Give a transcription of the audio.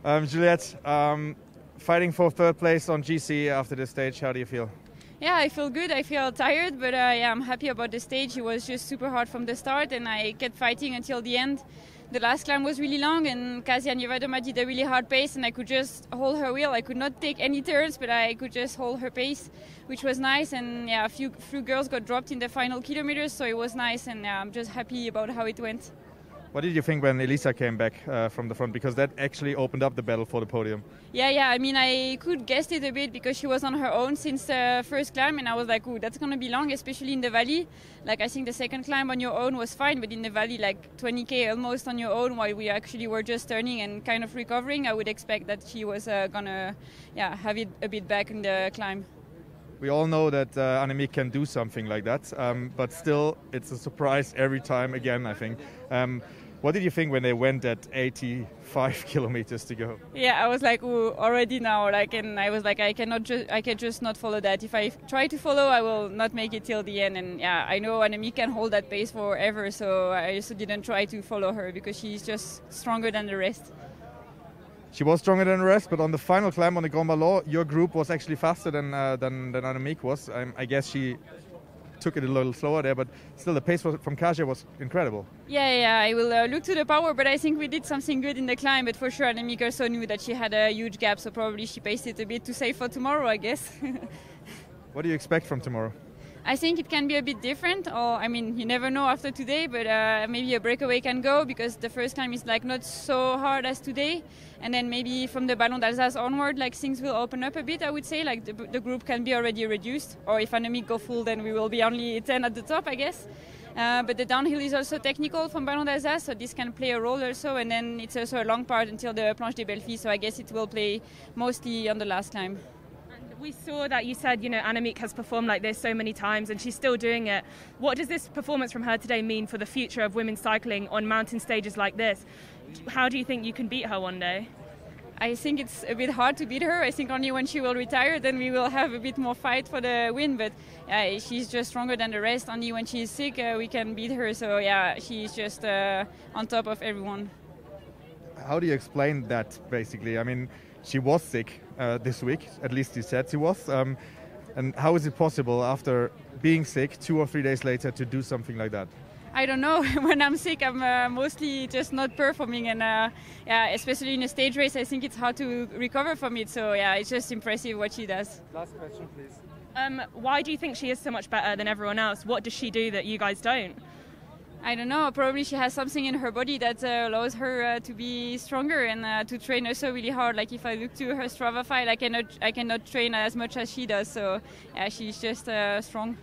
Juliette, fighting for third place on GC after this stage, how do you feel? Yeah, I feel good. I feel tired, but I'm happy about the stage. It was just super hard from the start, and I kept fighting until the end. The last climb was really long, and Kasia Niewiadoma did a really hard pace, and I could just hold her wheel. I could not take any turns, but I could just hold her pace, which was nice. And a few girls got dropped in the final kilometers, so it was nice, and I'm just happy about how it went. What did you think when Elisa came back from the front? Because that actually opened up the battle for the podium. Yeah. I mean, I could guess it a bit because she was on her own since the first climb, and I was like, "Ooh, that's going to be long, especially in the valley." Like, I think the second climb on your own was fine, but in the valley, like 20k almost on your own, while we actually were just turning and kind of recovering, I would expect that she was gonna, have it a bit back in the climb. We all know that Annemiek can do something like that, but still, it's a surprise every time again, I think. What did you think when they went at 85 kilometers to go? Yeah, I was like, ooh, already now, and I was like, I can just not follow that. If I try to follow, I will not make it till the end. And I know Annemiek can hold that pace forever, so I also didn't try to follow her because she's just stronger than the rest. She was stronger than the rest, but on the final climb on the Grand Ballon, your group was actually faster than Annemiek was. I guess she took it a little slower there, but still the pace from Kasia was incredible. Yeah, I will look to the power, but I think we did something good in the climb, but for sure Annemiek also knew that she had a huge gap, so probably she paced it a bit too safe for tomorrow, I guess. What do you expect from tomorrow? I think it can be a bit different, you never know after today, but maybe a breakaway can go because the first climb is not so hard as today, and then maybe from the Ballon d'Alsace onward, things will open up a bit, I would say, the group can be already reduced, or if Annemiek go full, then we will be only 10 at the top, I guess. But the downhill is also technical from Ballon d'Alsace, so this can play a role also, and then it's also a long part until the Planche des Belles Filles, so I guess it will play mostly on the last climb. We saw that you said, Annemiek has performed like this so many times and she's still doing it. What does this performance from her today mean for the future of women's cycling on mountain stages like this? How do you think you can beat her one day? I think it's a bit hard to beat her. I think only when she will retire, then we will have a bit more fight for the win. But she's just stronger than the rest. Only when she's sick, we can beat her. So she's just on top of everyone. How do you explain that, basically? I mean, she was sick this week, at least he said she was. And how is it possible after being sick 2 or 3 days later to do something like that? I don't know. When I'm sick, I'm mostly just not performing. And especially in a stage race, I think it's hard to recover from it. So it's just impressive what she does. Last question, please. Why do you think she is so much better than everyone else? What does she do that you guys don't? I don't know. Probably she has something in her body that allows her to be stronger and to train also really hard. Like if I look to her Strava file, I cannot train as much as she does. So she's just strong.